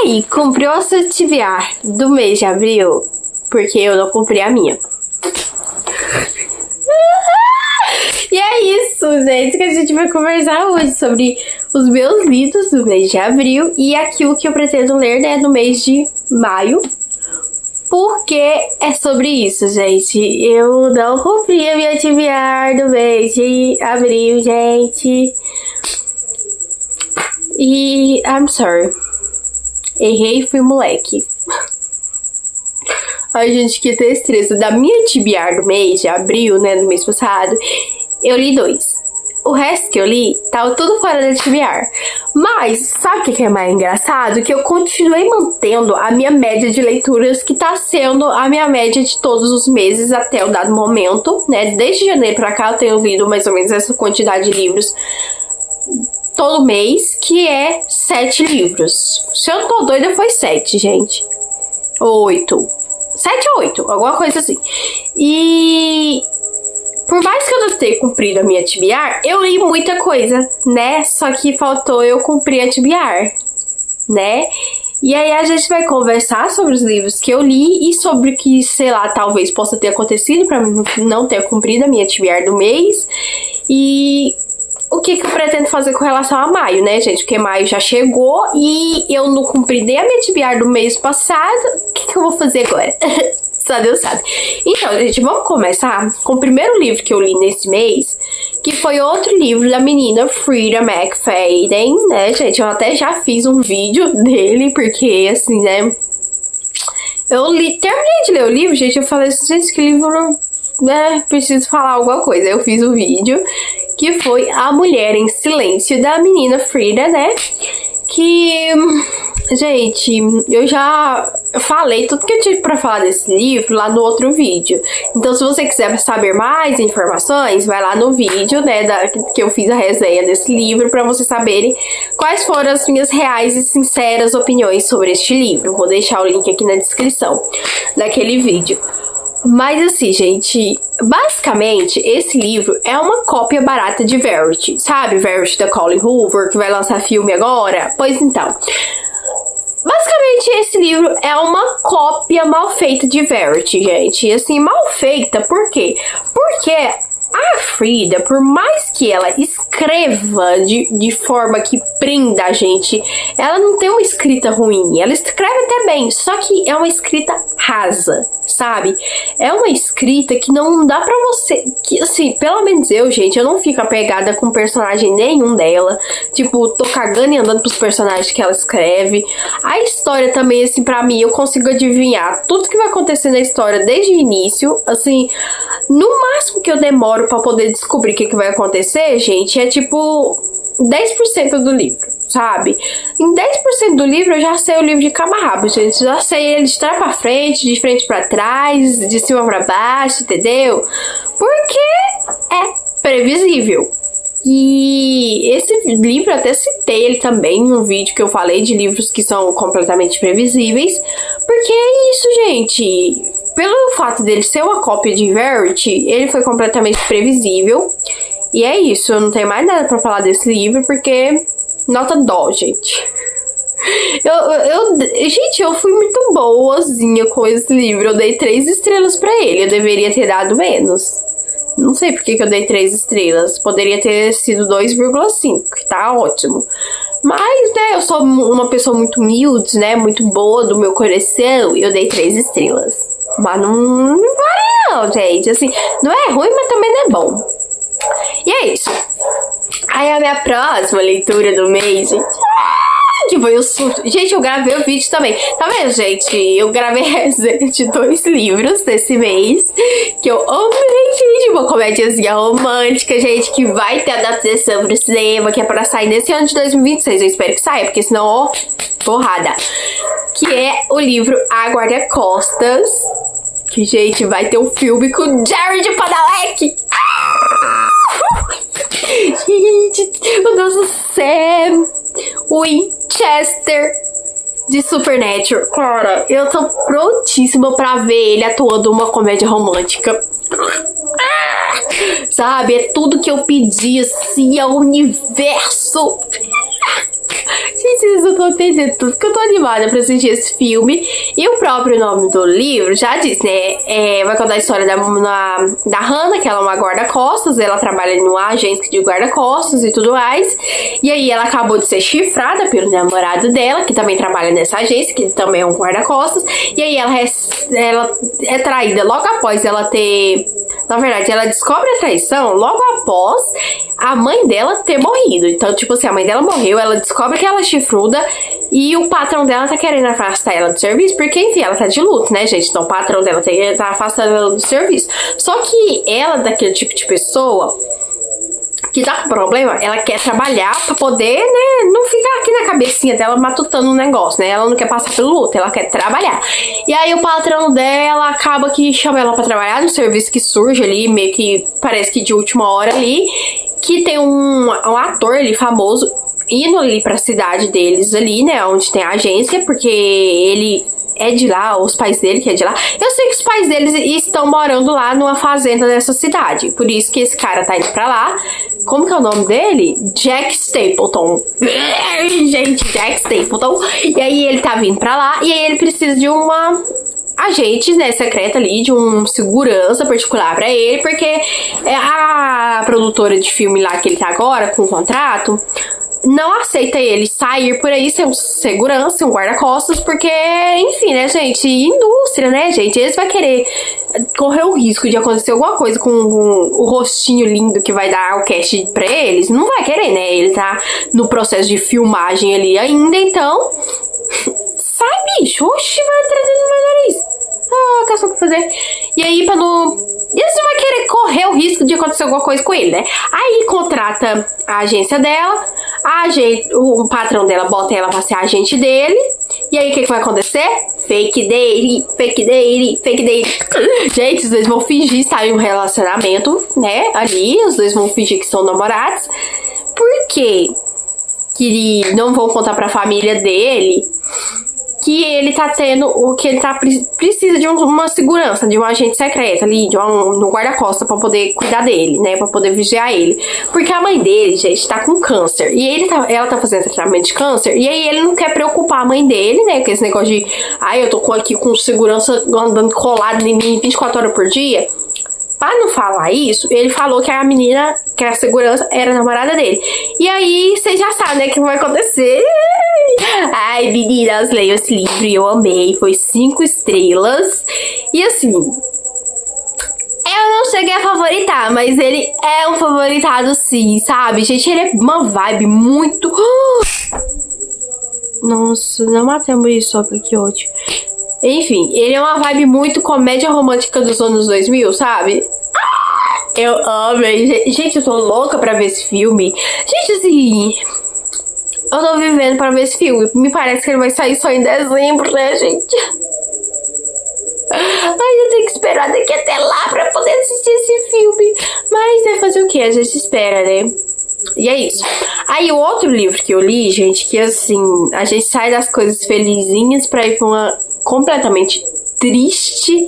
aí, cumpriu a sua TBR do mês de abril? Porque eu não cumpri a minha. E é isso, gente, que a gente vai conversar hoje sobre os meus livros do mês de abril e aquilo que eu pretendo ler, né, no mês de maio. Porque é sobre isso, gente. Eu não cumpri a minha TBR do mês de abril, gente. E I'm sorry. Errei e fui moleque. Ai, gente, que tristeza. Da minha TBR do mês de abril, né, do mês passado, eu li 2. O resto que eu li, tava tudo fora da TBR. Mas, sabe o que é mais engraçado? Que eu continuei mantendo a minha média de leituras, que tá sendo a minha média de todos os meses até o dado momento, né? Desde janeiro pra cá eu tenho lido mais ou menos essa quantidade de livros todo mês, que é 7 livros. Se eu não tô doida, foi 7, gente. 8. 7 ou 8, alguma coisa assim. E por mais que eu não tenha cumprido a minha TBR, eu li muita coisa, né? Só que faltou eu cumprir a TBR, né? E aí a gente vai conversar sobre os livros que eu li e sobre o que, sei lá, talvez possa ter acontecido pra mim não ter cumprido a minha TBR do mês. E o que eu pretendo fazer com relação a maio, né, gente? Porque maio já chegou e eu não cumpri nem a minha TBR do mês passado. O que eu vou fazer agora? Só Deus sabe. Então, gente, vamos começar com o primeiro livro que eu li nesse mês, que foi outro livro da menina Freida McFadden, né, gente? Eu até já fiz um vídeo dele, porque, assim, né, terminei de ler o livro, gente, eu falei assim, gente, que livro, né, preciso falar alguma coisa. Eu fiz um vídeo, que foi A Mulher em Silêncio, da menina Freida, né, que... Gente, eu já falei tudo que eu tive pra falar desse livro lá no outro vídeo. Então, se você quiser saber mais informações, vai lá no vídeo, né, que eu fiz a resenha desse livro, pra vocês saberem quais foram as minhas reais e sinceras opiniões sobre este livro. Vou deixar o link aqui na descrição daquele vídeo. Mas assim, gente, basicamente, esse livro é uma cópia barata de Verity. Sabe Verity da Colleen Hoover, que vai lançar filme agora? Pois então... Basicamente, esse livro é uma cópia mal feita de Verity, gente. E assim, mal feita, por quê? Porque a Freida, por mais que ela escreva de forma que prenda a gente, ela não tem uma escrita ruim. Ela escreve até bem, só que é uma escrita rasa, sabe? É uma escrita que não dá pra você... Que, assim, pelo menos eu, gente, eu não fico apegada com personagem nenhum dela. Tipo, tô cagando e andando pros personagens que ela escreve. A história também, assim, pra mim, eu consigo adivinhar tudo que vai acontecer na história desde o início. Assim, no máximo que eu demoro pra poder descobrir o que vai acontecer, gente, é tipo 10% do livro, sabe? Em 10% do livro eu já sei o livro de cabo a rabo, gente. Já sei ele de trás pra frente, de frente pra trás, de cima pra baixo, entendeu? Porque é previsível. E esse livro, eu até citei ele também em um vídeo que eu falei de livros que são completamente previsíveis. Porque é isso, gente. Pelo fato dele ser uma cópia de Verity, ele foi completamente previsível. E é isso, eu não tenho mais nada pra falar desse livro, porque nota dó, gente. Gente, eu fui muito boazinha com esse livro. Eu dei 3 estrelas pra ele, eu deveria ter dado menos. Não sei por que eu dei 3 estrelas. Poderia ter sido 2,5, que tá ótimo. Mas, né, eu sou uma pessoa muito humilde, né, muito boa do meu coração, e eu dei 3 estrelas. Mas não vale não, gente. Assim, não é ruim, mas também não é bom. E é isso. Aí a minha próxima leitura do mês, gente, que foi o surto. Gente, eu gravei o vídeo também. Tá vendo, gente? Eu gravei resenha de 2 livros desse mês, que eu amei, gente. Uma comédiazinha romântica, gente, que vai ter adaptação pro cinema, que é pra sair nesse ano de 2026. Eu espero que saia, porque senão, ó, porrada. Que é o livro A Guarda-Costas. Que, gente, vai ter um filme com Jared Padalecki. Gente, o nosso Sam Winchester de Supernatural. Cara, eu tô prontíssima pra ver ele atuando uma comédia romântica. Sabe, é tudo que eu pedi, assim, ao universo. Gente, vocês não estão entendendo tudo que eu tô animada pra assistir esse filme. E o próprio nome do livro já diz, né? Vai contar a história da Hannah, que ela é uma guarda-costas. Ela trabalha numa agência de guarda-costas e tudo mais. E aí ela acabou de ser chifrada pelo namorado dela, que também trabalha nessa agência, que também é um guarda-costas. E aí ela é traída logo após ela ter... Na verdade, ela descobre a traição logo após a mãe dela ter morrido. Então, tipo assim, a mãe dela morreu, ela descobre que ela é chifruda e o patrão dela tá querendo afastar ela do serviço, porque, enfim, ela tá de luto, né, gente? Então, o patrão dela tá afastando ela do serviço. Só que ela, daquele tipo de pessoa que tá com problema, ela quer trabalhar pra poder, né, não ficar aqui na cabecinha dela matutando um negócio, né? Ela não quer passar pelo luto, ela quer trabalhar. E aí o patrão dela acaba que chama ela pra trabalhar no serviço que surge ali, meio que parece que de última hora ali, que tem um ator ali famoso indo ali pra cidade deles ali, né, onde tem a agência, porque ele é de lá, os pais dele que é de lá. Eu sei que os pais deles estão morando lá numa fazenda dessa cidade, por isso que esse cara tá indo pra lá. Como que é o nome dele? Jack Stapleton. Gente, Jack Stapleton. E aí ele tá vindo pra lá, e aí ele precisa de uma agente, né, secreta ali, de um segurança particular pra ele, porque a produtora de filme lá que ele tá agora, com o contrato, não aceita ele sair por aí ser um segurança, um guarda-costas, porque, enfim, né, gente, indústria, né, gente, eles vão querer correr o risco de acontecer alguma coisa com o rostinho lindo que vai dar o cast pra eles, não vai querer, né, ele tá no processo de filmagem ali ainda, então, sai, bicho, oxi, vai trazendo no meu nariz. Ah, caçou o que fazer. E aí, pra não... E você vai querer correr o risco de acontecer alguma coisa com ele, né? Aí contrata a agência dela, o patrão dela bota ela pra ser agente dele. E aí o que vai acontecer? Fake date, fake date, fake date. Gente, os dois vão fingir estar em um relacionamento, né? Ali, os dois vão fingir que são namorados. Por quê? Que não vão contar pra família dele que ele tá tendo, o que ele precisa de uma segurança, de um agente secreto ali, de um guarda-costas pra poder cuidar dele, né, pra poder vigiar ele. Porque a mãe dele, gente, tá com câncer, e ela tá fazendo tratamento de câncer, e aí ele não quer preocupar a mãe dele, né, com esse negócio de, eu tô aqui com segurança andando colado em mim 24 horas por dia. Pra não falar isso, ele falou que a menina, que a segurança, era a namorada dele. E aí, vocês já sabem, né, o que vai acontecer. Ai, meninas, leiam esse livro e eu amei. Foi 5 estrelas. E assim, eu não cheguei a favoritar, mas ele é um favoritado sim, sabe? Gente, ele é uma vibe muito... Nossa, não matamos isso aqui hoje. Enfim, ele é uma vibe muito comédia romântica dos anos 2000, sabe? Eu amei. Gente, eu tô louca pra ver esse filme. Gente, assim... Eu tô vivendo pra ver esse filme. Me parece que ele vai sair só em dezembro, né, gente? Ai, eu tenho que esperar daqui até lá pra poder assistir esse filme. Mas é fazer o quê? A gente espera, né? E é isso. Aí, o outro livro que eu li, gente, que assim... A gente sai das coisas felizinhas pra ir pra uma... completamente triste.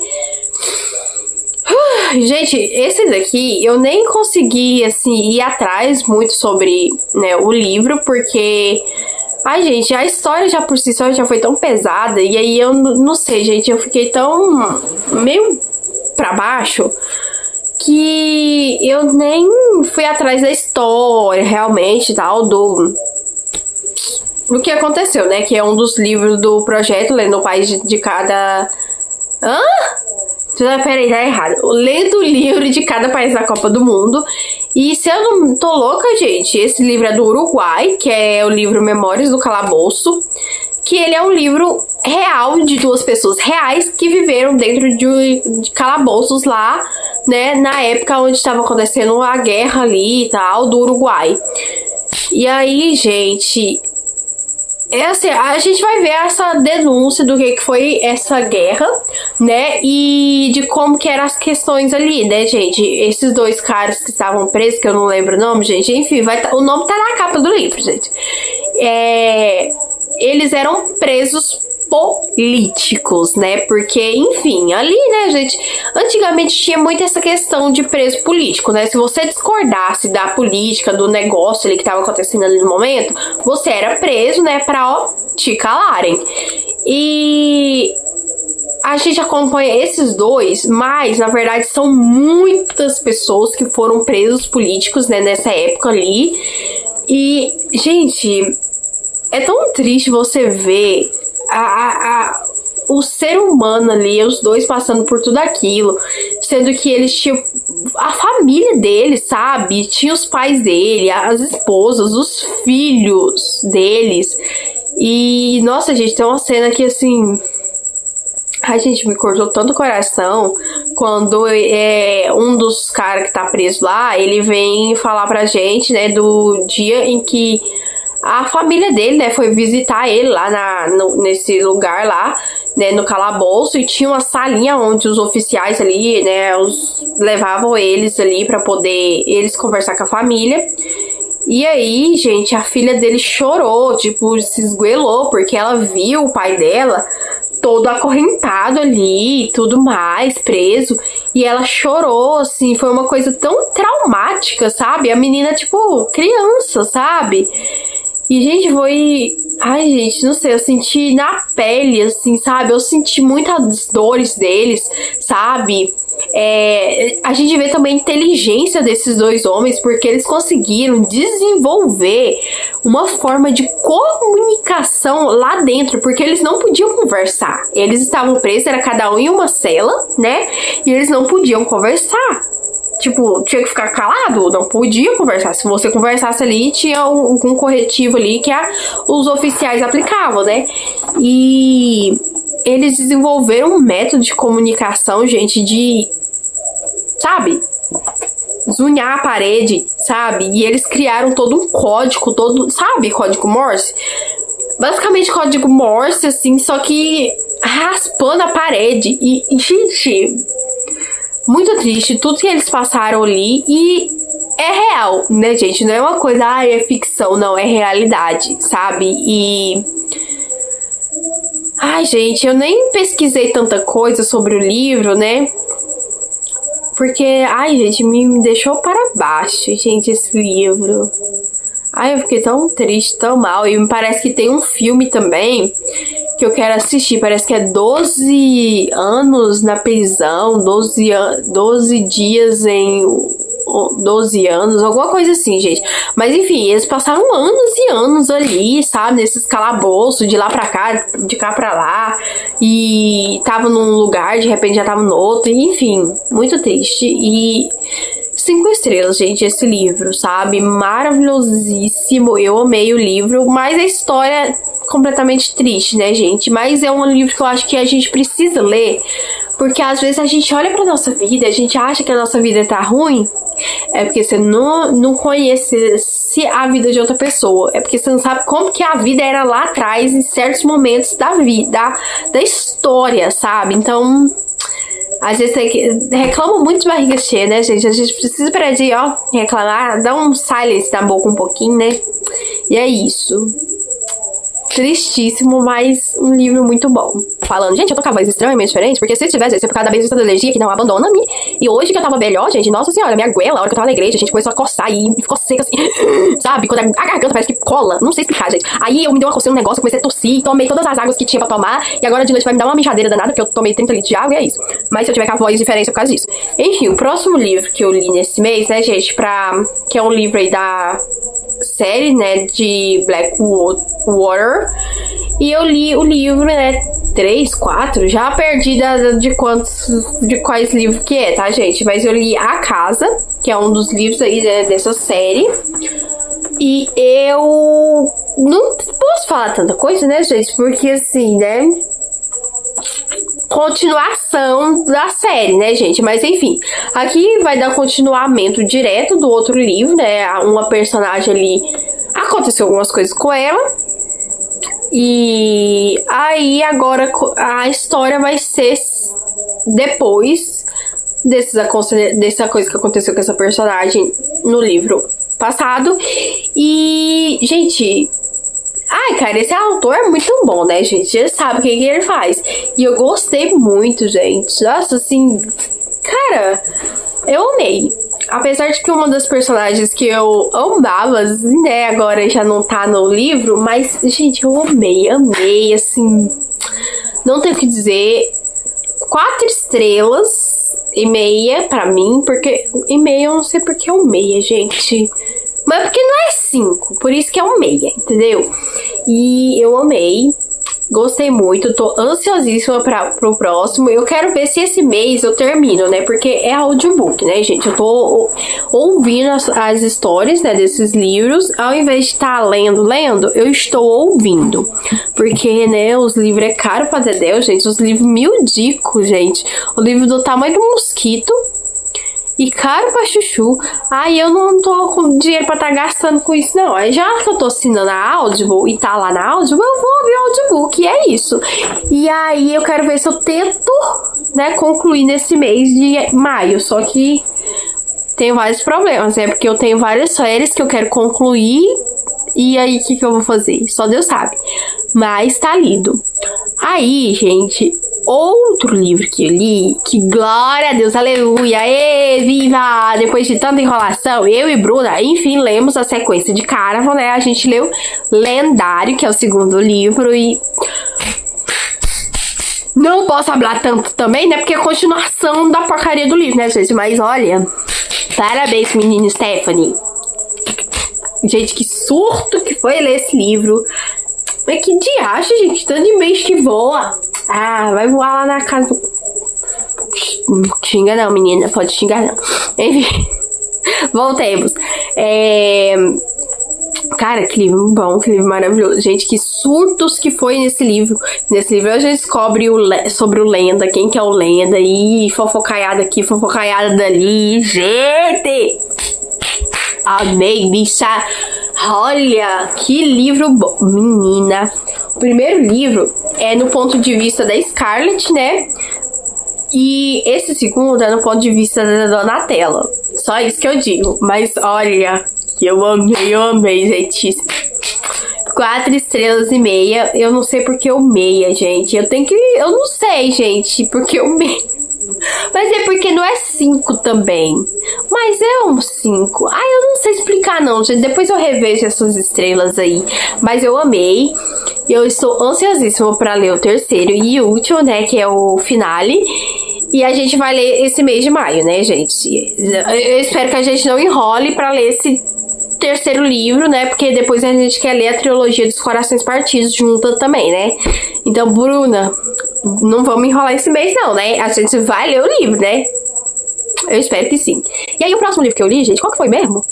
Gente, esse daqui eu nem consegui, assim, ir atrás muito sobre, né, o livro, porque... Ai, gente, a história já por si só já foi tão pesada, e aí eu não sei, gente, eu fiquei tão meio pra baixo que eu nem fui atrás da história, realmente, tal, do que aconteceu, né? Que é um dos livros do projeto Lendo o País de Cada... Hã? Peraí, tá errado. Lendo o livro de cada país da Copa do Mundo. E se eu não tô louca, gente, esse livro é do Uruguai, que é o livro Memórias do Calabouço. Que ele é um livro real de 2 pessoas reais que viveram dentro de calabouços lá, né? Na época onde estava acontecendo a guerra ali e tal, do Uruguai. E aí, gente... assim, a gente vai ver essa denúncia do que foi essa guerra, né? E de como que eram as questões ali, né, gente? Esses 2 caras que estavam presos, que eu não lembro o nome, gente. Enfim, o nome tá na capa do livro, gente. eles eram presos políticos, né? Porque, enfim, ali, né, gente, antigamente tinha muito essa questão de preso político, né? Se você discordasse da política, do negócio ali que tava acontecendo ali no momento, você era preso, né, pra, ó, te calarem. E a gente acompanha esses dois, mas na verdade são muitas pessoas que foram presos políticos, né, nessa época ali. E, gente, é tão triste você ver o ser humano ali, os dois passando por tudo aquilo, sendo que eles tinham a família deles, sabe? Tinha os pais dele, as esposas, os filhos deles. E, nossa, gente, tem uma cena que, assim... Ai, gente, me cortou tanto o coração quando um dos caras que tá preso lá, ele vem falar pra gente, né, do dia em que a família dele, né, foi visitar ele lá nesse lugar lá, né, no calabouço, e tinha uma salinha onde os oficiais ali, né, levavam eles ali pra poder eles conversar com a família. E aí, gente, a filha dele chorou, tipo, se esgoelou, porque ela viu o pai dela todo acorrentado ali e tudo mais, preso. E ela chorou, assim, foi uma coisa tão traumática, sabe? A menina, tipo, criança, sabe? E, gente, foi... Ai, gente, não sei, eu senti na pele, assim, sabe? Eu senti muitas dores deles, sabe? A gente vê também a inteligência desses dois homens, porque eles conseguiram desenvolver uma forma de comunicação lá dentro, porque eles não podiam conversar. Eles estavam presos, era cada um em uma cela, né? E eles não podiam conversar. Tipo, tinha que ficar calado, não podia conversar. Se você conversasse ali, tinha algum corretivo ali que os oficiais aplicavam, né? E eles desenvolveram um método de comunicação, gente, de, sabe, zunhar a parede, sabe? E eles criaram todo um código, sabe, código Morse? Basicamente código Morse, assim, só que raspando a parede. E gente, muito triste tudo que eles passaram ali. E é real, né, gente? Não é uma coisa, é ficção, não, é realidade, sabe? E... ai, gente, eu nem pesquisei tanta coisa sobre o livro, né? Porque, ai, gente, me deixou para baixo, gente, esse livro. Ai, eu fiquei tão triste, tão mal. E me parece que tem um filme também que eu quero assistir. Parece que é 12 anos na prisão, 12 dias em 12 anos, alguma coisa assim, gente. Mas enfim, eles passaram anos e anos ali, sabe, nesses calabouços, de lá pra cá, de cá pra lá, e tava num lugar, de repente já tava no outro, enfim, muito triste. E 5 estrelas, gente, esse livro, sabe, maravilhosíssimo, eu amei o livro, mas a história completamente triste, né, gente, mas é um livro que eu acho que a gente precisa ler, porque às vezes a gente olha pra nossa vida, a gente acha que a nossa vida tá ruim, é porque você não conhece a vida de outra pessoa. É porque você não sabe como que a vida era lá atrás, em certos momentos da vida, da história, sabe? Então, às vezes reclama muito de barriga cheia, né, gente? A gente precisa parar de, ó, reclamar, dar um silence na boca um pouquinho, né? E é isso. Tristíssimo, mas um livro muito bom. Falando, gente, eu tô com a voz extremamente diferente, porque se tivesse, é por causa da bendita da alergia que não abandona-me. E hoje que eu tava melhor, gente, nossa senhora, minha goela, a hora que eu tava na igreja, a gente começou a coçar e ficou seca assim, sabe? Quando a garganta parece que cola, não sei explicar, gente. Aí eu me dei uma coceira, um negócio, comecei a tossir, tomei todas as águas que tinha pra tomar, e agora de noite vai me dar uma mijadeira danada, porque eu tomei 30 litros de água e é isso. Mas se eu tiver com a voz diferente é por causa disso. Enfim, o próximo livro que eu li nesse mês, né, gente, que é um livro aí da série, né, de Blackwater. E eu li o livro, né, 3, 4, já perdi de quais livros que é, tá, gente? Mas eu li A Casa, que é um dos livros aí, né, dessa série. E eu não posso falar tanta coisa, né, gente? Porque, assim, né, continuação da série, né, gente? Mas, enfim, aqui vai dar continuamento direto do outro livro, né? Uma personagem ali, aconteceu algumas coisas com ela. E aí agora a história vai ser depois dessa coisa que aconteceu com essa personagem no livro passado. E, gente, Ai, cara, esse autor é muito bom, né, gente? Já sabe o que ele faz. E eu gostei muito, gente. Nossa, assim... Cara, eu amei. Apesar de que uma das personagens que eu amava, né, agora já não tá no livro, mas, gente, eu amei, assim... Não tenho o que dizer. 4 estrelas e meia pra mim, porque... E meia, eu não sei porque é um meia, gente... Mas porque não é 5, por isso que é um meia, entendeu? E eu amei, gostei muito, tô ansiosíssima pro próximo. Eu quero ver se esse mês eu termino, né? Porque é audiobook, né, gente? Eu tô ouvindo as histórias, né, desses livros. Ao invés de estar lendo, eu estou ouvindo. Porque, né, os livros é caro pra dedéu, gente. Os livros miudicos, gente. O livro do tamanho do mosquito. E caro pra chuchu. Aí eu não tô com dinheiro pra estar gastando com isso, não. Aí já que eu tô assinando a Audible e tá lá na Audible, eu vou ouvir o audiobook, e é isso. E aí eu quero ver se eu tento, né, concluir nesse mês de maio. Só que tem vários problemas, né? Porque eu tenho várias séries que eu quero concluir. E aí, o que eu vou fazer? Só Deus sabe. Mas tá lido. Aí, gente... Outro livro que eu li, que glória a Deus, aleluia, viva! Depois de tanta enrolação, eu e Bruna, enfim, lemos a sequência de Caraval, né? A gente leu Lendário, que é o 2º livro, e... Não posso falar tanto também, né? Porque é a continuação da porcaria do livro, né, gente? Mas olha, parabéns, menina Stephanie. Gente, que surto que foi ler esse livro. Mas que diacho, gente, tanto de mês que voa. Ah, vai voar lá na casa do... Xinga não, menina, pode xingar não. Enfim, voltemos. Cara, que livro bom, que livro maravilhoso. Gente, que surtos que foi nesse livro. Nesse livro a gente descobre sobre o Lenda, quem que é o Lenda. E fofocaiada aqui, fofocaiada dali. Gente! Amei, bicha. Olha, que livro bom. Menina, o primeiro livro é no ponto de vista da Scarlett, né? E esse segundo é no ponto de vista da Donatella. Só isso que eu digo. Mas olha, que eu amei, gente. 4 estrelas e meia. Eu não sei porque eu meia, gente. Eu não sei, gente, porque eu meia. Mas é porque não é 5 também. Mas é um 5. Ai, eu não sei explicar não, gente. Depois eu revejo essas estrelas aí. Mas eu amei. Eu estou ansiosíssima para ler o 3º e último, né? Que é o finale. E a gente vai ler esse mês de maio, né, gente? Eu espero que a gente não enrole para ler esse 3º livro, né? Porque depois a gente quer ler a trilogia dos Corações Partidos junta também, né? Então, Bruna, não vamos enrolar esse mês não, né? A gente vai ler o livro, né? Eu espero que sim. E aí, o próximo livro que eu li, gente, qual que foi mesmo?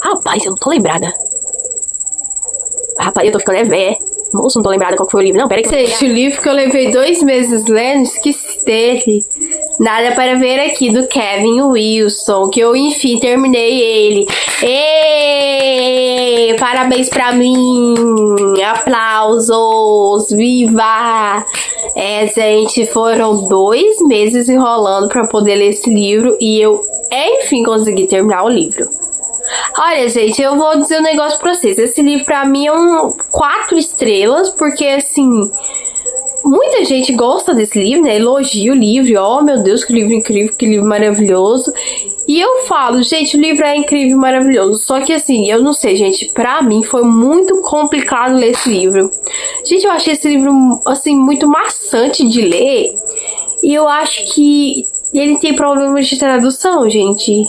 Rapaz, eu não tô lembrada. Rapaz, eu tô ficando velha. Moço, não tô lembrada qual que foi o livro. Não, peraí que você... O livro que eu levei 2 meses lendo, esqueci dele. Nada para ver aqui, do Kevin Wilson, que eu, enfim, terminei ele. Êêêê! Parabéns pra mim! Aplausos! Viva! Gente, foram 2 meses enrolando pra poder ler esse livro e eu, enfim, consegui terminar o livro. Olha, gente, eu vou dizer um negócio pra vocês. Esse livro pra mim é 4 estrelas, porque, assim... Muita gente gosta desse livro, né? Elogia o livro. Oh, meu Deus, que livro incrível, que livro maravilhoso. E eu falo, gente, o livro é incrível e maravilhoso. Só que, assim, eu não sei, gente. Pra mim, foi muito complicado ler esse livro. Gente, eu achei esse livro, assim, muito maçante de ler. E eu acho que ele tem problemas de tradução, gente.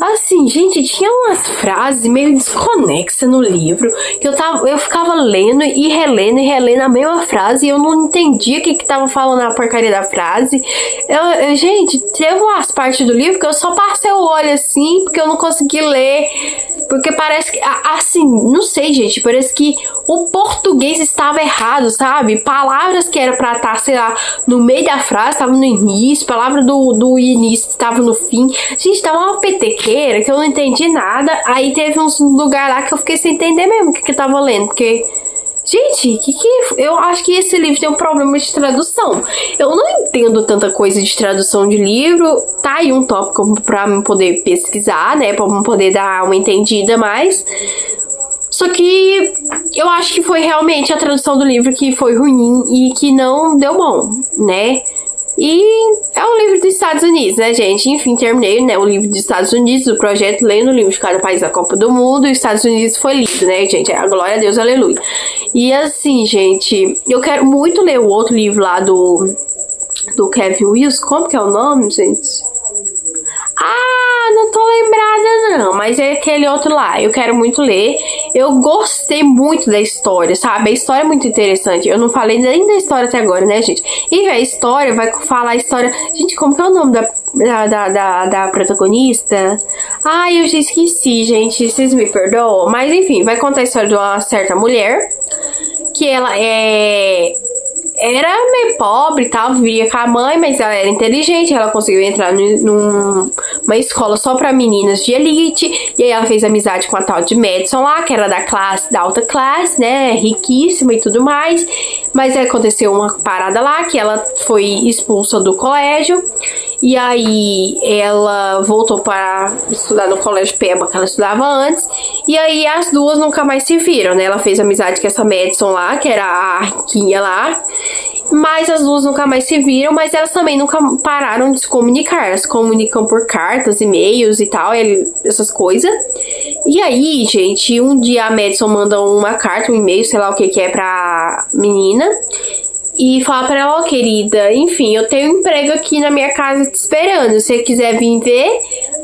Assim, gente, tinha umas frases meio desconexas no livro que eu ficava lendo e relendo a mesma frase e eu não entendia o que tava falando a porcaria da frase. Gente, teve umas partes do livro que eu só passei o olho assim porque eu não consegui ler. Porque parece que, assim, não sei, gente, parece que o português estava errado, sabe? Palavras que era pra estar, sei lá, no meio da frase, estava no início, palavra do início estava no fim. Gente, tava uma petequeira que eu não entendi nada. Aí teve uns lugares lá que eu fiquei sem entender mesmo o que eu tava lendo, porque... Gente, eu acho que esse livro tem um problema de tradução. Eu não entendo tanta coisa de tradução de livro. Tá aí um tópico pra eu poder pesquisar, né? Pra eu poder dar uma entendida mais. Só que eu acho que foi realmente a tradução do livro que foi ruim e que não deu bom, né? E é um livro dos Estados Unidos, né, gente? Enfim, terminei, né, o livro dos Estados Unidos, do projeto Lendo o Livro de Cada País da Copa do Mundo. E os Estados Unidos foi lido, né, gente? A glória a Deus, aleluia. E assim, gente, eu quero muito ler o outro livro lá do Kevin Wilson. Como que é o nome, gente? Ah, não tô lembrada não, mas é aquele outro lá, eu quero muito ler. Eu gostei muito da história, sabe? A história é muito interessante. Eu não falei nem da história até agora, né, gente? E a história, vai falar a história... Gente, como que é o nome da protagonista? Ai, eu já esqueci, gente, vocês me perdoam. Mas enfim, vai contar a história de uma certa mulher, que ela era meio pobre e tal, vivia com a mãe, mas ela era inteligente, ela conseguiu entrar numa escola só pra meninas de elite, e aí ela fez amizade com a tal de Madison lá, que era da alta classe, né, riquíssima e tudo mais, mas aí aconteceu uma parada lá, que ela foi expulsa do colégio, e aí ela voltou para estudar no colégio Peba, que ela estudava antes, e aí as duas nunca mais se viram, né, ela fez amizade com essa Madison lá, que era a riquinha lá, mas as duas nunca mais se viram, mas elas também nunca pararam de se comunicar. Elas se comunicam por cartas, e-mails e tal, essas coisas. E aí, gente, um dia a Madison manda uma carta, um e-mail, sei lá o que é pra menina, e fala pra ela, ó, querida, enfim, eu tenho um emprego aqui na minha casa te esperando, se você quiser vir ver.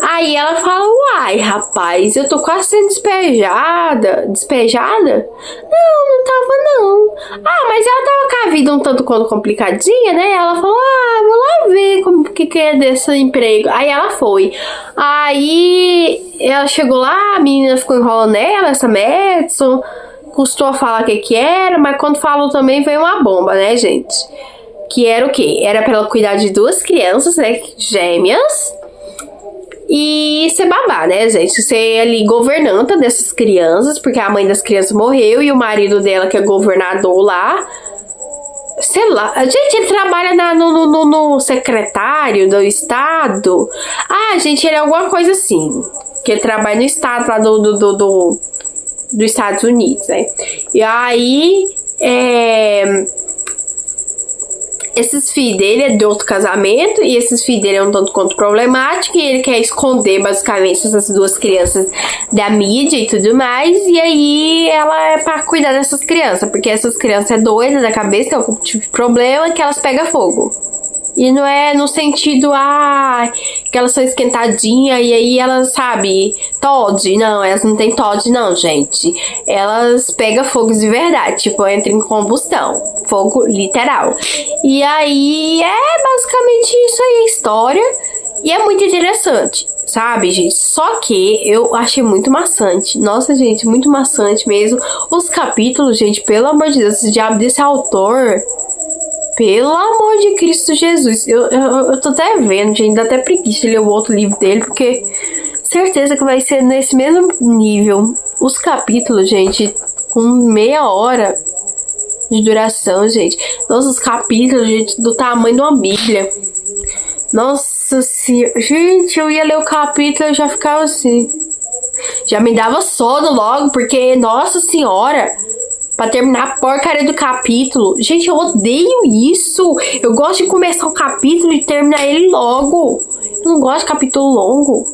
Aí ela fala, uai, rapaz, eu tô quase sendo despejada. Despejada? Não tava não. Ah, mas ela tava com a vida um tanto quanto complicadinha, né? Ela falou, vou lá ver como que é desse emprego. Aí ela foi. Aí ela chegou lá, a menina ficou enrolando nela, essa Madison, custou a falar o que era, mas quando falou também veio uma bomba, né, gente? Que era o quê? Era pra ela cuidar de duas crianças, né, gêmeas, e ser babá, né, gente? Ser ali governanta dessas crianças, porque a mãe das crianças morreu e o marido dela, que é governador lá, sei lá, gente, ele trabalha no secretário do estado. Ah, gente, ele é alguma coisa assim, que ele trabalha no estado lá dos Estados Unidos, né? E aí, esses filhos dele é de outro casamento, e esses filhos dele é um tanto quanto problemático, e ele quer esconder basicamente essas duas crianças da mídia e tudo mais, e aí ela é pra cuidar dessas crianças, porque essas crianças é doida da cabeça, tem algum tipo de problema que elas pegam fogo. E não é no sentido, que elas são esquentadinhas e aí elas, sabe, Todd. Não, elas não tem Todd não, gente. Elas pegam fogo de verdade, tipo, entram em combustão. Fogo literal. E aí é basicamente isso aí a história. E é muito interessante, sabe, gente? Só que eu achei muito maçante. Nossa, gente, muito maçante mesmo. Os capítulos, gente, pelo amor de Deus, esse diabo desse autor... Pelo amor de Cristo Jesus. Eu tô até vendo, gente. Dá até preguiça de ler o outro livro dele, porque certeza que vai ser nesse mesmo nível. Os capítulos, gente, com meia hora de duração, gente. Nossa, os capítulos, gente, do tamanho de uma bíblia. Nossa senhora. Gente, eu ia ler o capítulo e já ficava assim. Já me dava sono logo, porque, nossa senhora... Pra terminar a porcaria do capítulo. Gente, eu odeio isso. Eu gosto de começar um capítulo e terminar ele logo. Eu não gosto de capítulo longo.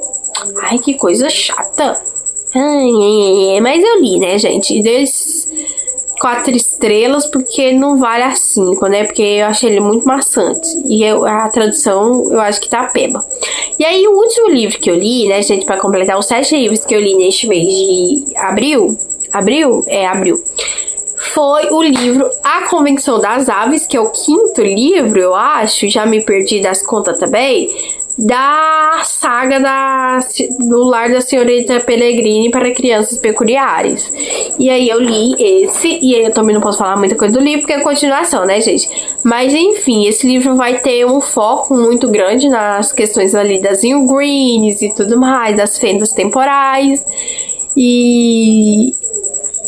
Ai, que coisa chata. Mas eu li, né, gente? Dei 4 estrelas porque não vale a 5, né? Porque eu achei ele muito maçante. E a tradução, eu acho que tá peba. E aí, o último livro que eu li, né, gente? Pra completar os 7 livros que eu li neste mês de abril. Abril? É, abril. Foi o livro A Convenção das Aves, que é o 5º livro, eu acho, já me perdi das contas também, da saga do Lar da Senhorita Pellegrini para Crianças Peculiares. E aí eu li esse, e aí eu também não posso falar muita coisa do livro, porque é continuação, né, gente? Mas enfim, esse livro vai ter um foco muito grande nas questões ali das Greens e tudo mais, das fendas temporais. E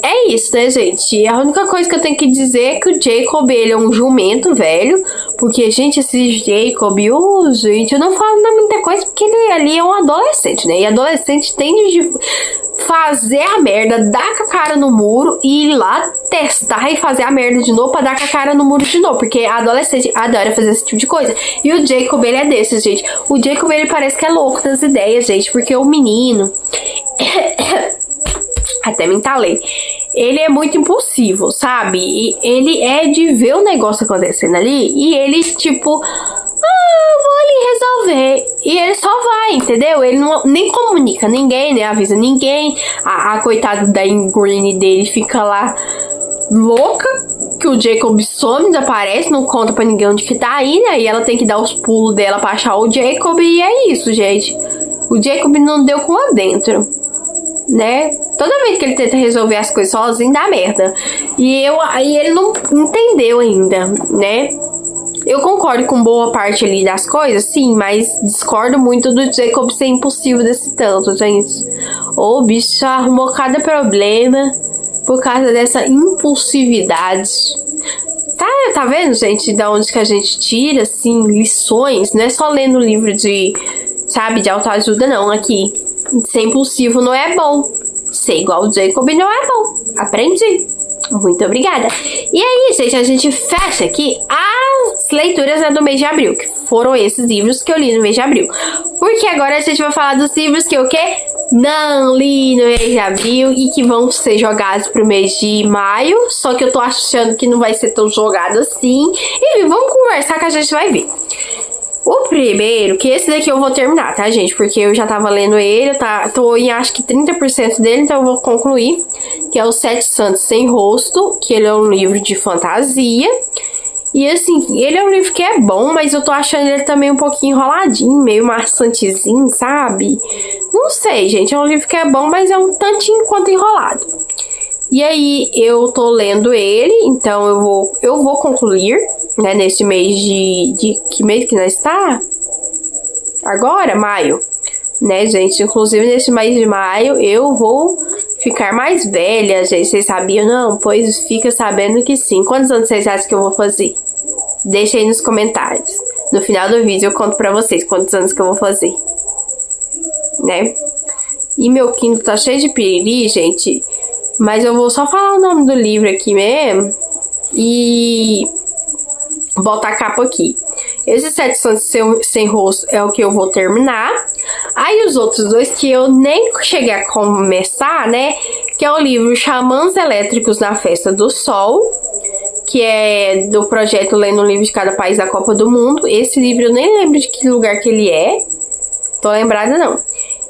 é isso, né, gente? A única coisa que eu tenho que dizer é que o Jacob, ele é um jumento velho. Porque, gente, esse Jacob, gente, eu não falo muita coisa porque ele ali é um adolescente, né? E adolescente tende de fazer a merda, dar com a cara no muro e ir lá testar e fazer a merda de novo pra dar com a cara no muro de novo. Porque a adolescente adora fazer esse tipo de coisa. E o Jacob, ele é desses, gente. O Jacob, ele parece que é louco das ideias, gente. Porque o menino... Até me entalei. Ele é muito impulsivo, sabe? E ele é de ver o negócio acontecendo ali e ele, tipo, vou ali resolver. E ele só vai, entendeu? Ele não, nem comunica ninguém, nem avisa ninguém. A coitada da Ingrid dele fica lá louca, que o Jacob some, desaparece, não conta pra ninguém onde que tá aí, né? E ela tem que dar os pulos dela pra achar o Jacob e é isso, gente. O Jacob não deu com lá dentro, né? Toda vez que ele tenta resolver as coisas sozinho, dá merda. E ele não entendeu ainda, né? Eu concordo com boa parte ali das coisas, sim, mas discordo muito do Jacob ser impossível desse tanto, gente. O bicho arrumou cada problema por causa dessa impulsividade. Tá vendo, gente, da onde que a gente tira, assim, lições? Não é só lendo livro de, sabe, de autoajuda, não, aqui. Ser impulsivo não é bom. Ser igual o Jacob não é bom. Aprendi. Muito obrigada. E aí, gente, a gente fecha aqui as leituras, né, do mês de abril. Que foram esses livros que eu li no mês de abril. Porque agora a gente vai falar dos livros que eu não li no mês de abril e que vão ser jogados pro mês de maio. Só que eu tô achando que não vai ser tão jogado assim. E vamos conversar que a gente vai ver. O primeiro, que esse daqui eu vou terminar, tá, gente? Porque eu já tava lendo ele, tô em acho que 30% dele, então eu vou concluir. Que é Os Sete Santos Sem Rosto, que ele é um livro de fantasia. E assim, ele é um livro que é bom, mas eu tô achando ele também um pouquinho enroladinho, meio maçantezinho, sabe? Não sei, gente, é um livro que é bom, mas é um tantinho quanto enrolado. E aí, eu tô lendo ele, então eu vou concluir, né, nesse mês de... Que mês que nós está? Agora, maio, né, gente? Inclusive, nesse mês de maio, eu vou ficar mais velha, gente. Vocês sabiam, não? Pois fica sabendo que sim. Quantos anos vocês acham que eu vou fazer? Deixa aí nos comentários. No final do vídeo, eu conto pra vocês quantos anos que eu vou fazer, né? E meu Kindle tá cheio de piriri, gente. Mas eu vou só falar o nome do livro aqui mesmo e botar a capa aqui. Esse Sete Santos Sem Rosto é o que eu vou terminar. Aí os outros dois que eu nem cheguei a começar, né? Que é o livro Xamãs Elétricos na Festa do Sol, que é do projeto Lendo um Livro de Cada País da Copa do Mundo. Esse livro eu nem lembro de que lugar que ele é. Tô lembrada não.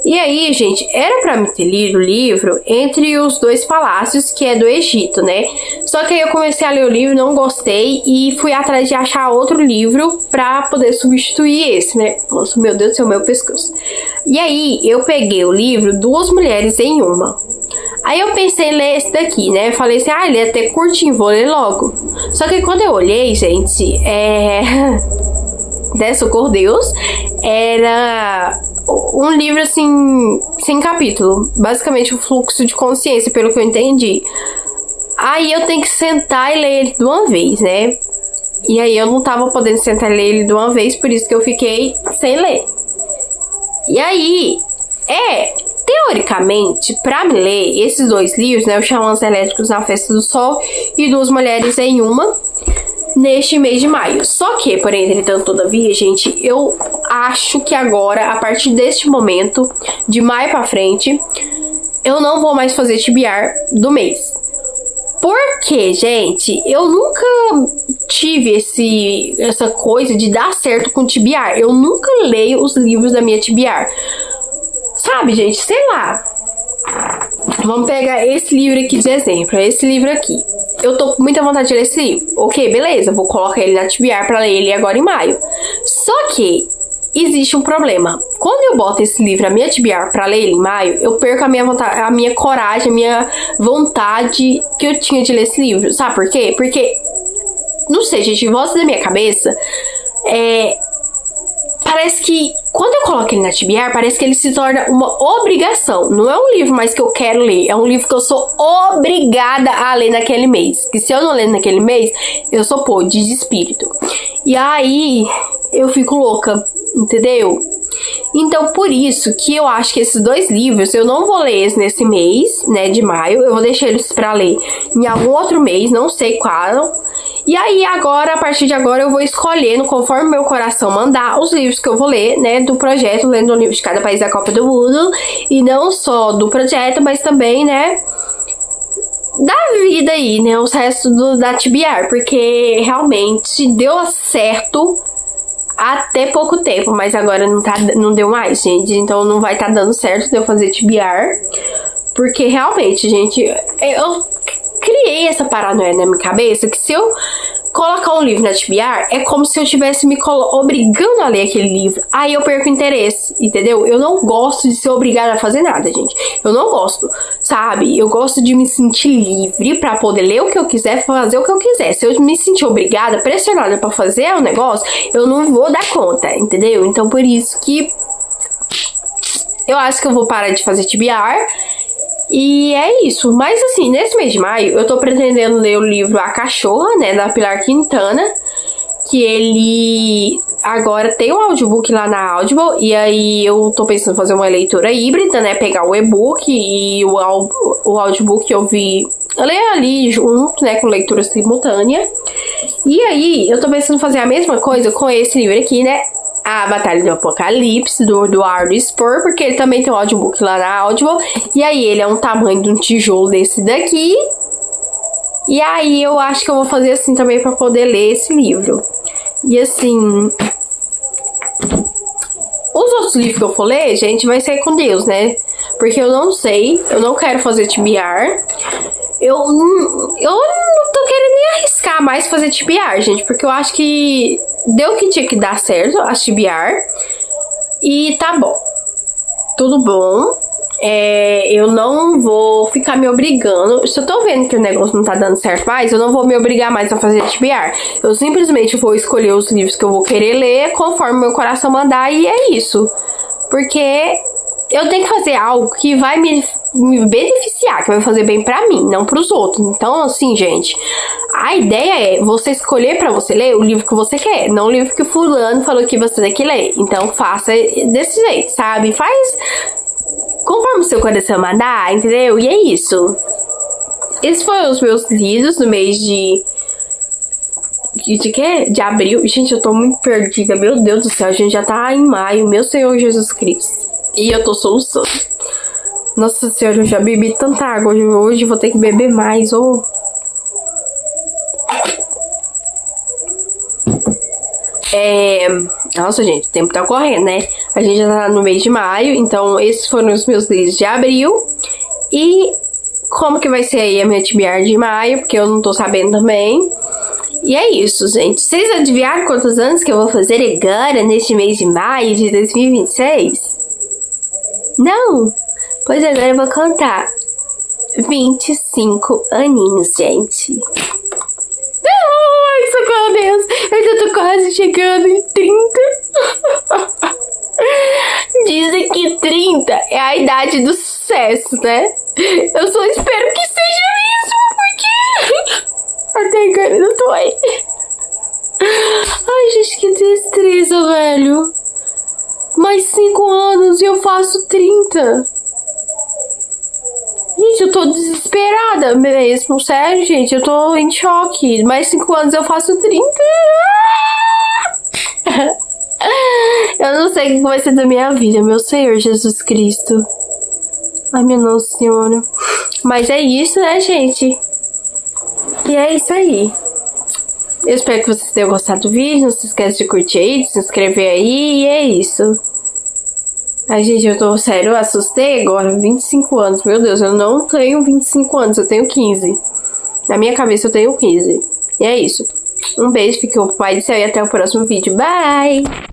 E aí, gente, era pra me ter lido o livro Entre os Dois Palácios, que é do Egito, né? Só que aí eu comecei a ler o livro, não gostei e fui atrás de achar outro livro pra poder substituir esse, né? Nossa, meu Deus do céu, meu pescoço. E aí, eu peguei o livro Duas Mulheres em Uma. Aí eu pensei em ler esse daqui, né? Eu falei assim, ele é até curtinho, vou ler logo. Só que quando eu olhei, gente, socorro Deus, era um livro assim, sem capítulo, basicamente o fluxo de consciência, pelo que eu entendi. Aí eu tenho que sentar e ler ele de uma vez, né? E aí eu não tava podendo sentar e ler ele de uma vez, por isso que eu fiquei sem ler. E aí, teoricamente, pra me ler esses dois livros, né, Os Xamãs Elétricos na Festa do Sol e Duas Mulheres em Uma, neste mês de maio. Só que, porém, entretanto, todavia, gente, eu acho que agora, a partir deste momento, de maio pra frente, eu não vou mais fazer TBR do mês. Porque, gente, eu nunca tive essa coisa de dar certo com TBR. Eu nunca leio os livros da minha TBR. Sabe, gente, sei lá. Vamos pegar esse livro aqui de exemplo, esse livro aqui. Eu tô com muita vontade de ler esse livro. Ok, beleza, vou colocar ele na TBR pra ler ele agora em maio. Só que existe um problema. Quando eu boto esse livro na minha TBR pra ler ele em maio, eu perco a minha vontade, a minha coragem, a minha vontade que eu tinha de ler esse livro. Sabe por quê? Porque, não sei, gente, em voz da minha cabeça, parece que quando eu coloco ele na TBR, parece que ele se torna uma obrigação. Não é um livro mais que eu quero ler, é um livro que eu sou obrigada a ler naquele mês. Que se eu não ler naquele mês, eu sou podre de espírito. E aí eu fico louca, entendeu? Então, por isso que eu acho que esses 2 livros, eu não vou ler nesse mês, né, de maio. Eu vou deixar eles pra ler em algum outro mês, não sei qual. E aí, agora, a partir de agora, eu vou escolhendo, conforme meu coração mandar, os livros que eu vou ler, né, do projeto, lendo um livro de cada país da Copa do Mundo. E não só do projeto, mas também, né, da vida aí, né, os restos da TBR. Porque, realmente, deu certo até pouco tempo, mas agora não deu mais, gente. Então, não vai estar dando certo de eu fazer TBR. Porque, realmente, gente, eu criei essa paranoia na minha cabeça que se eu colocar um livro na TBR, é como se eu estivesse me obrigando a ler aquele livro. Aí eu perco o interesse, entendeu? Eu não gosto de ser obrigada a fazer nada, gente. Eu não gosto, sabe? Eu gosto de me sentir livre pra poder ler o que eu quiser, fazer o que eu quiser. Se eu me sentir obrigada, pressionada pra fazer o negócio, eu não vou dar conta, entendeu? Então por isso que eu acho que eu vou parar de fazer TBR. E é isso, mas assim, nesse mês de maio eu tô pretendendo ler o livro A Cachorra, né, da Pilar Quintana, que ele agora tem um audiobook lá na Audible, e aí eu tô pensando em fazer uma leitura híbrida, né, pegar o e-book e o audiobook eu ler ali junto, né, com leitura simultânea. E aí eu tô pensando em fazer a mesma coisa com esse livro aqui, né, A Batalha do Apocalipse, do Eduardo Spor, porque ele também tem um audiobook lá na Audible. E aí ele é um tamanho de um tijolo desse daqui. E aí eu acho que eu vou fazer assim também pra poder ler esse livro. E assim, os outros livros que eu for ler, gente, vai ser com Deus, né? Porque eu não sei, eu não quero fazer TBR. Eu não tô querendo nem arriscar mais fazer TBR, gente, porque eu acho que deu que tinha que dar certo a TBR. E tá bom. Tudo bom. Eu não vou ficar me obrigando. Se eu tô vendo que o negócio não tá dando certo mais, eu não vou me obrigar mais a fazer TBR. Eu simplesmente vou escolher os livros que eu vou querer ler conforme meu coração mandar, e é isso. Porque eu tenho que fazer algo que vai me beneficiar, que vai fazer bem pra mim, não pros outros. Então, assim, gente, a ideia é você escolher pra você ler o livro que você quer, não o livro que o fulano falou que você tem que ler. Então, faça desse jeito, sabe? Faz conforme o seu coração mandar, entendeu? E é isso. Esses foram os meus lidos no mês de quê? De abril. Gente, eu tô muito perdida. Meu Deus do céu, a gente já tá em maio. Meu Senhor Jesus Cristo. E eu tô soluçando. Nossa Senhora, eu já bebi tanta água. Hoje eu vou ter que beber mais. Nossa, gente, o tempo tá correndo, né? A gente já tá no mês de maio. Então, esses foram os meus lidos de abril. E como que vai ser aí a minha TBR de maio? Porque eu não tô sabendo também. E é isso, gente. Vocês adivinharam quantos anos que eu vou fazer agora, neste mês de maio de 2026? Não? Pois agora eu vou contar. 25 aninhos, gente. Ai, socorro, Deus. Eu já tô quase chegando em 30. Dizem que 30 é a idade do sucesso, né? Eu só espero que seja mesmo, porque até agora eu não tô aí. Ai, gente, que destreza, velho. Mais 5 anos e eu faço 30. Gente, eu tô desesperada mesmo. Sério, gente, eu tô em choque. Mais 5 anos eu faço 30. Eu não sei o que vai ser da minha vida, meu Senhor Jesus Cristo. Ai, minha Nossa Senhora. Mas é isso, né, gente? E é isso aí. Eu espero que vocês tenham gostado do vídeo. Não se esqueça de curtir aí, de se inscrever aí. E é isso. Ai, gente, eu tô sério, eu assustei agora. 25 anos, meu Deus, eu não tenho 25 anos, eu tenho 15. Na minha cabeça eu tenho 15. E é isso. Um beijo, fique com o Pai do Céu e até o próximo vídeo. Bye!